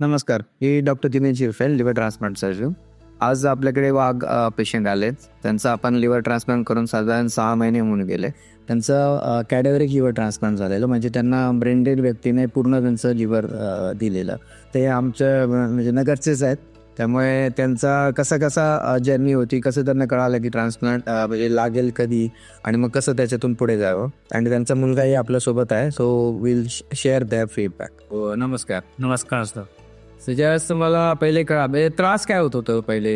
नमस्कार, मी doctor Dinesh Shirfel, liver transplant surgeon. आज आपल्याकडे वाघ पेशंट आलेत. त्यांचं आपण लिव्हर ट्रान्सप्लांट करून साधारण 6 महिने होऊन गेले. त्यांचं कॅडेव्हरिक लिव्हर ट्रान्सप्लांट झालेलं, म्हणजे त्यांना ब्रेन डेड व्यक्तीने पूर्ण त्यांचं लिव्हर दिलेलं. ते आमच्या म्हणजे नगरचेच आहेत. त्यामुळे त्यांचा कसा जर्नी होती, कसं त्यांना कळालं की ट्रान्सप्लांट म्हणजे लागेल कधी आणि मग कसं त्याच्यातून पुढे जावं. आणि त्यांचा मुलगाही आपल्यासोबत आहे, so will share their feedback. नमस्कार. नमस्कार सर. ज्यावेळेस तुम्हाला पहिले म्हणजे त्रास काय होत होतं पहिले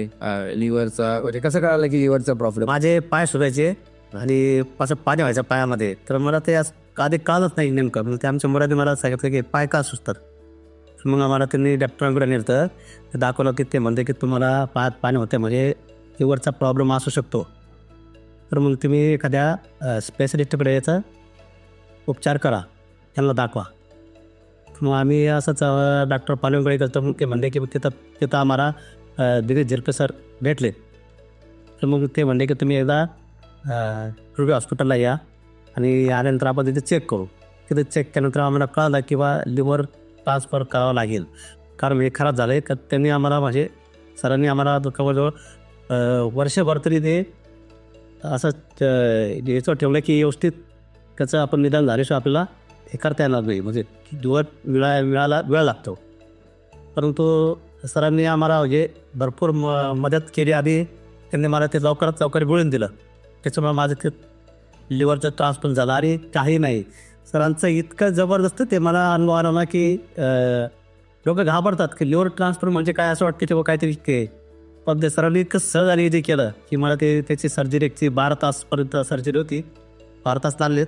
लिव्हरचा, म्हणजे कसं कळालं की लिव्हरचा प्रॉब्लेम? माझे पाय सुजायचे आणि असं पाणी व्हायचं पायामध्ये, तर मला ते आधी कळलंच नाही नेमकं. मग ते आमच्या मुलाने मला सांगितलं की पाय का सुचतात. मग आम्हाला त्यांनी डॉक्टरांकडे नेलं, ते दाखवलं की ते म्हणते की तुम्हाला पायात पाणी होते, म्हणजे लिव्हरचा प्रॉब्लेम असू शकतो. तर मग तुम्ही एखाद्या स्पेशलिस्टकडे याचा उपचार करा, त्यांना दाखवा. मग आम्ही असंच डॉक्टर पालवणकडे करतो. मग ते म्हणले की तिथं आम्हाला दिनेश झिरपे सर भेटले. तर मग ते म्हणले की तुम्ही एकदा रुबी हॉस्पिटलला या आणि आल्यानंतर आपण तिथे चेक करू. तिथे चेक केल्यानंतर आम्हाला कळलं की बा लिव्हर ट्रान्सफर करावं लागेल, कारण हे खराब झालं आहे. का त्यांनी आम्हाला म्हणजे सरांनी आम्हाला जवळजवळ वर्षभर तरी ते असं याचं ठेवलं की व्यवस्थित त्याचं आपण निदान झाल्याशिवाय आपल्याला हे करता येणार नाही, म्हणजे लिव्हर मिळायला वेळ लागतो. परंतु सरांनी आम्हाला म्हणजे भरपूर मदत केली आणि त्यांनी मला ते लवकरात लवकर मिळून दिलं. त्याच्यामुळे माझं ते लिव्हरचं ट्रान्सप्लांट झालं. आणि काही नाही, सरांचं इतकं जबरदस्त ते मला अनुभव आला ना की लोक घाबरतात की लिव्हर ट्रान्सप्लांट म्हणजे काय, असं वाटतं तेव्हा काहीतरी के. पण ते सरांनी इतकं सहज आणि इझी केलं की मला त्याची सर्जरी 12 तासपर्यंत सर्जरी होती. 12 तास लागलेत.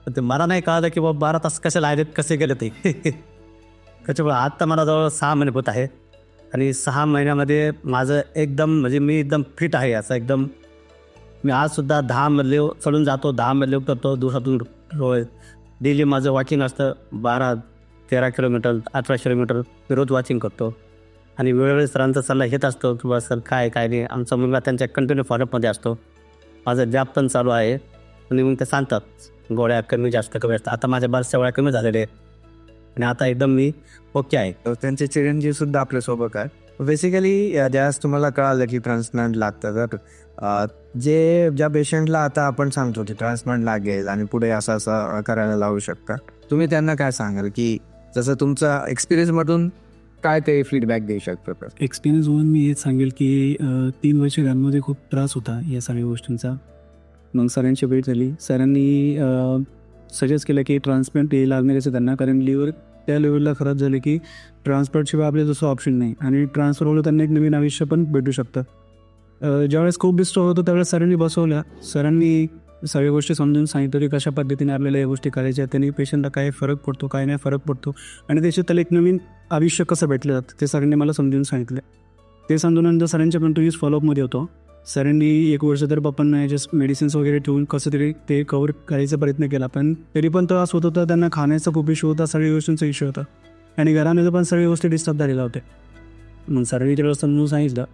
पण ते मला नाही कळलं की बाबा 12 तास कसे लागलेत, कसे गेले ते. त्याच्यामुळे आता मला जवळ 6 महिने होत आहे आणि 6 महिन्यामध्ये माझं एकदम म्हणजे मी एकदम फिट आहे. असं एकदम मी आजसुद्धा 10 मजले चढून जातो, 10 मजले उतरतो दिवसातून. डेली माझं वॉकिंग असतं 12-13 किलोमीटर, 18 किलोमीटर मी रोज वॉचिंग करतो. आणि वेळोवेळी सरांचा सल्ला घेत असतो की बा सर काय नाही. आमचा मुलगा त्यांच्या कंटिन्यू फॉलोअपमध्ये असतो. माझं जॉब पण चालू आहे आणि मग ते सांगतात गोळ्या कमी जास्त कमी असतात. आता माझ्या बऱ्याचशा गोळ्या कमी झालेल्या आहेत आणि आता एकदम मी ओके आहे. त्यांचे चिरंजीव सुद्धा आपल्यासोबत आहे. बेसिकली ज्यावेळेस तुम्हाला कळालं की ट्रान्सप्लांट लागतं, तर ज्या पेशंटला आता आपण सांगतो की ट्रान्सप्लांट लागेल आणि पुढे असं करायला लावू शकता, तुम्ही त्यांना काय सांगाल की जसं तुमचा एक्सपिरियन्समधून काय ते फीडबॅक देऊ शकतो? एक्सपिरियन्स होऊन मी हेच सांगेल की 3 वर्ष घरामध्ये खूप त्रास होता या सगळ्या गोष्टींचा. मग सरांची भेट झाली. सरांनी सजेस्ट केलं की ट्रान्सप्लांट हे लागणारच आहे त्यांना, कारण लिव्हर त्या लेवलला खराब झाले की ट्रान्सप्लांटशिवाय आपले जसं ऑप्शन नाही. आणि ट्रान्सफर होलं त्यांना एक नवीन आयुष्य पण भेटू शकतं. ज्यावेळेस खूप डिस्टर्ब होतो त्यावेळेस सरांनी बसवल्या. सरांनी सगळ्या गोष्टी समजून सांगितलं की कशा पद्धतीने आपल्याला या गोष्टी करायच्या, त्यांनी पेशंटला काय फरक पडतो, काय नाही फरक पडतो आणि त्याच्यात त्याला एक नवीन आयुष्य कसं भेटलं जातं ते सरांनी मला समजून सांगितलं. ते समजूनंतर सरांच्या पण यूज फॉलोअपमध्ये होतो. सरांनी 1 वर्ष तर पप्पांना याच्या मेडिसिन्स वगैरे ठेवून कसं तरी ते कव्हर करायचा प्रयत्न केला, पण तरी पण त्रास होत होता. त्यांना खाण्याचा खूप इश्यू होता, सगळ्या गोष्टींचा इश्यू होता आणि घरामध्ये पण सगळ्या गोष्टी डिस्टर्ब झालेल्या होत्या. मग सरांनी त्यावेळेस समजून सांगितलं.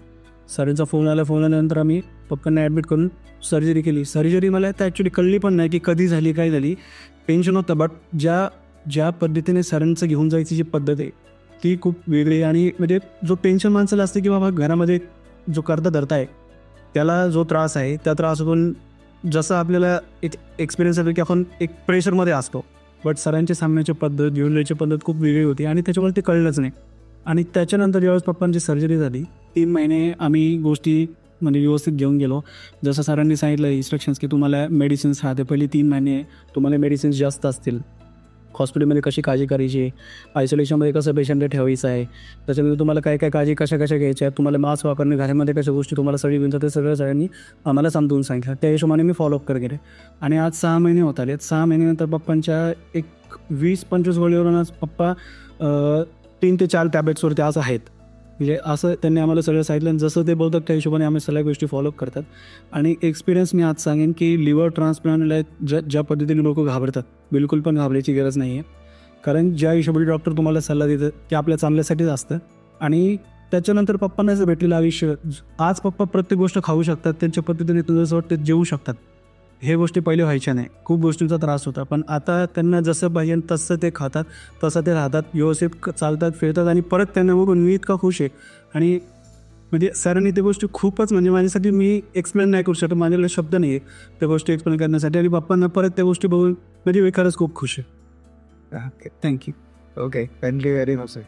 सरांचा फोन आल्यानंतर आम्ही पप्पांना ॲडमिट करून सर्जरी केली. सर्जरी मला तर ॲक्च्युली कळली पण नाही की कधी झाली, काय झाली. टेन्शन होतं, बट ज्या पद्धतीने सरांचं घेऊन जायची जी पद्धत आहे ती खूप वेगळी. आणि म्हणजे जो टेन्शन माणसाला असते की बाबा घरामध्ये जो करता धरता आहे त्याला जो त्रास आहे त्या त्रासातून जसं आपल्याला एक एक्सपिरियन्स आहे की आपण एक प्रेशरमध्ये असतो, बट सरांची सामन्याची पद्धत, घेऊन जायची पद्धत खूप वेगळी होती आणि त्याच्यामुळे ते कळलंच नाही. आणि त्याच्यानंतर ज्यावेळेस पप्पांची सर्जरी झाली 3 महिने आम्ही गोष्टी म्हणजे व्यवस्थित घेऊन गेलो. जसं सरांनी सांगितलं इन्स्ट्रक्शन्स की तुम्हाला मेडिसिन्स राहते, पहिले 3 महिने तुम्हाला मेडिसिन्स जास्त असतील, हॉस्पिटलमध्ये कशी काळजी करायची, आयसोलेशनमध्ये कसं पेशंटला ठेवायचं आहे, त्याच्यामध्ये तुम्हाला काय काय काळजी कशा घ्यायच्या आहेत, तुम्हाला मास्क वापरणे, घरामध्ये कशा गोष्टी तुम्हाला सगळी विनतात, ते सगळं सगळ्यांनी आम्हाला समजून सांगितलं. त्या हिशोबाने मी फॉलोअप करत गेले आणि आज 6 महिने होत आले. 6 महिन्यानंतर पप्पांच्या एक 20-25 गोळीवरून आज पप्पा 3 ते 4 टॅब्लेट्सवरती आज आहेत. म्हणजे असं त्यांनी आम्हाला सगळं सांगितलं आणि जसं ते बोलतात त्या हिशोबाने आम्ही सगळ्या गोष्टी फॉलोअप करतात. आणि एक्सपिरियन्स मी आज सांगेन की लिव्हर ट्रान्सप्लांटला ज्या पद्धतीने लोक घाबरतात, बिलकुल पण घाबरायची गरज नाही आहे. कारण ज्या हिशोबाने डॉक्टर तुम्हाला सल्ला देतात ते आपल्या चांगल्यासाठीच असतं. आणि त्याच्यानंतर पप्पांना जर भेटलेलं आयुष्य, आज पप्पा प्रत्येक गोष्ट खाऊ शकतात, त्यांच्या पद्धतीने तुझं असं वाटतं जेवू शकतात. हे गोष्टी पहिले व्हायच्या नाही. खूप गोष्टींचा त्रास होता, पण आता त्यांना जसं पाहिजे तसं ते खातात, तसं ते राहतात, व्यवस्थित चालतात, फिरतात आणि परत त्यांना बघून मी इतका खुश आहे. आणि म्हणजे सरांनी त्या गोष्टी खूपच म्हणजे माझ्यासाठी मी एक्सप्लेन नाही करू शकत, माझ्याकडे शब्द नाही आहे त्या गोष्टी एक्सप्लेन करण्यासाठी. आणि पप्पांना परत त्या गोष्टी बघून म्हणजे मी खरंच खूप खुश आहे. Okay thank you. Okay thank you very much.